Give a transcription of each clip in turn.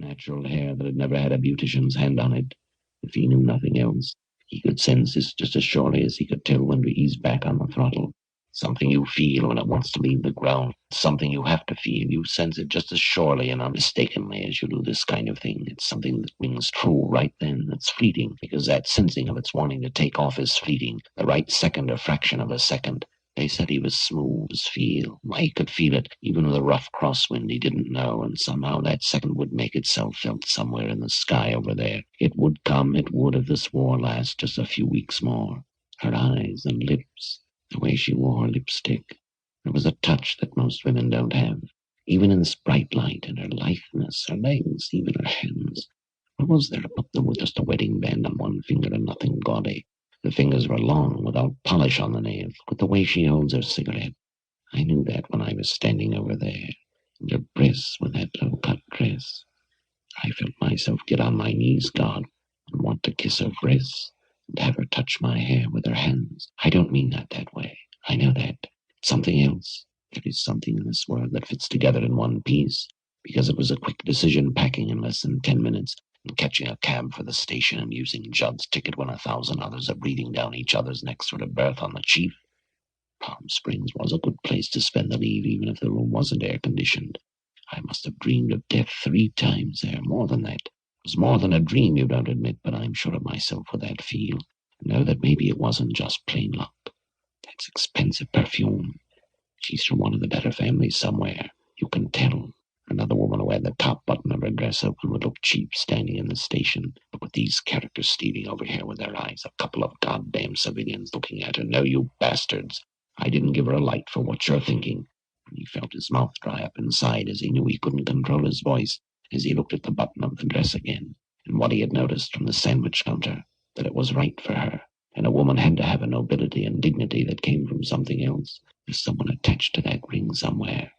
natural hair that had never had a beautician's hand on it. If he knew nothing else, he could sense this just as surely as he could tell when to ease back on the throttle. Something you feel when it wants to leave the ground. Something you have to feel. You sense it just as surely and unmistakably as you do this kind of thing. It's something that rings true right then. It's fleeting, because that sensing of its wanting to take off is fleeting. The right second or fraction of a second. They said he was smooth as feel. Why, he could feel it, even with a rough crosswind he didn't know, and somehow that second would make itself felt somewhere in the sky over there. It would come, it would, if this war lasts just a few weeks more. Her eyes and lips, the way she wore lipstick. There was a touch that most women don't have, even in this bright light, and her litheness, her legs, even her hands. What was there about them with just a wedding band on one finger and nothing gaudy? The fingers were long, without polish on the nails. Look at the way she holds her cigarette. I knew that when I was standing over there, and her breasts with that low-cut dress. I felt myself get on my knees, God, and want to kiss her breasts, and have her touch my hair with her hands. I don't mean that way. I know that. It's something else. There is something in this world that fits together in one piece, because it was a quick decision, packing in less than 10 minutes, and catching a cab for the station and using Judd's ticket when 1,000 others are breathing down each other's necks for a berth on the Chief. Palm Springs was a good place to spend the leave, even if the room wasn't air-conditioned. I must have dreamed of death 3 times there, more than that. It was more than a dream, you don't admit, but I'm sure of myself with that feel. I know that maybe it wasn't just plain luck. That's expensive perfume. She's from one of the better families somewhere. You can tell. Another woman who had the top button of her dress open would look cheap standing in the station. But with these characters stealing over here with their eyes, a couple of goddamn civilians looking at her. No, you bastards. I didn't give her a light for what you're thinking. And he felt his mouth dry up inside as he knew he couldn't control his voice as he looked at the button of the dress again, and what he had noticed from the sandwich counter, that it was right for her. And a woman had to have a nobility and dignity that came from something else. There's someone attached to that ring somewhere.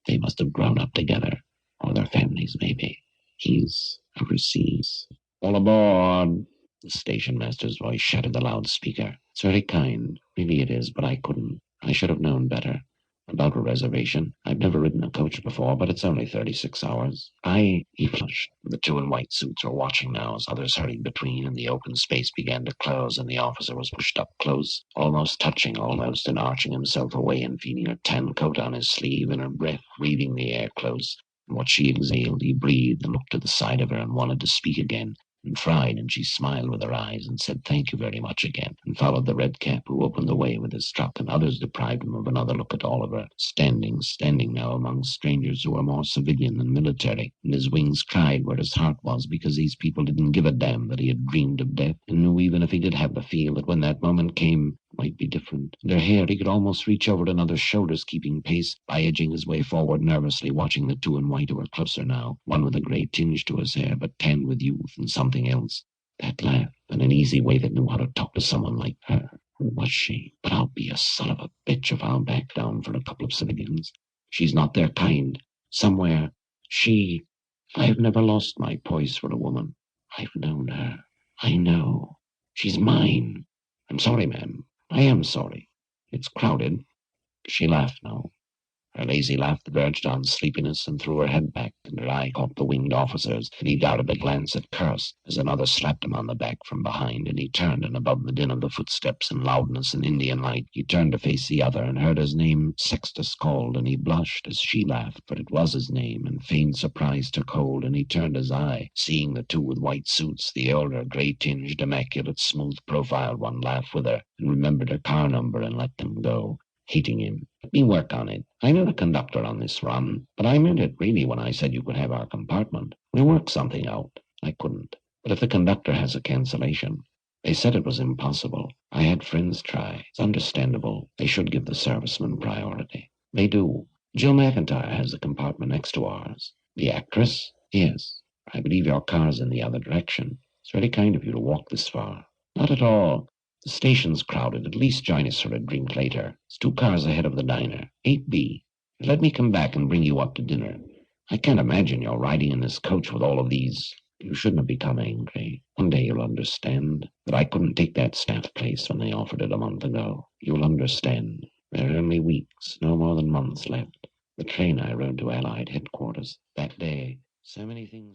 They must have grown up together, or their families, maybe. He's overseas. All aboard! The station master's voice shattered the loudspeaker. It's very kind, really it is, but I couldn't. I should have known better. About a reservation. I've never ridden a coach before, but it's only 36 hours. He flushed. The 2 in white suits were watching now as others hurried between, and the open space began to close, and the officer was pushed up close, almost touching, almost, and arching himself away and feeling her tan coat on his sleeve and her breath breathing the air close. And what she exhaled, he breathed and looked to the side of her and wanted to speak again, and tried, and she smiled with her eyes and said thank you very much again, and followed the red cap, who opened the way with his truck, and others deprived him of another look at Oliver, standing now among strangers who were more civilian than military, and his wings cried where his heart was, because these people didn't give a damn that he had dreamed of death, and knew even if he did have the feel that when that moment came, might be different. And her hair, he could almost reach over to another's shoulders, keeping pace by edging his way forward nervously, watching the 2 in white who were closer now, one with a grey tinge to his hair, but tanned with youth and something else. That laugh, and an easy way that knew how to talk to someone like her. Who was she? But I'll be a son of a bitch if I'll back down for a couple of civilians. She's not their kind. Somewhere, I've never lost my poise for a woman. I've known her. I know. She's mine. I'm sorry, ma'am. I am sorry. It's crowded. She laughed now. Her lazy laugh verged on sleepiness, and threw her head back, and her eye caught the winged officers, and he darted a glance at Curse, as another slapped him on the back from behind, and he turned, and above the din of the footsteps and loudness and Indian light, he turned to face the other, and heard his name Sextus called, and he blushed as she laughed, but it was his name, and feigned surprise took hold, and he turned his eye, seeing the 2 with white suits, the elder, grey-tinged, immaculate, smooth-profiled one, laugh with her, and remembered her car number, and let them go. Hating him. Let me work on it. I know the conductor on this run, but I meant it really when I said you could have our compartment. We'll work something out. I couldn't. But if the conductor has a cancellation, they said it was impossible. I had friends try. It's understandable. They should give the servicemen priority. They do. Jill McIntyre has a compartment next to ours. The actress? Yes. I believe your car's in the other direction. It's very kind of you to walk this far. Not at all. The station's crowded. At least join us for a drink later. It's 2 cars ahead of the diner. 8B. Let me come back and bring you up to dinner. I can't imagine you're riding in this coach with all of these. You shouldn't have become angry. One day you'll understand that I couldn't take that staff place when they offered it a month ago. You'll understand. There are only weeks, no more than months left. The train I rode to Allied headquarters. That day, so many things...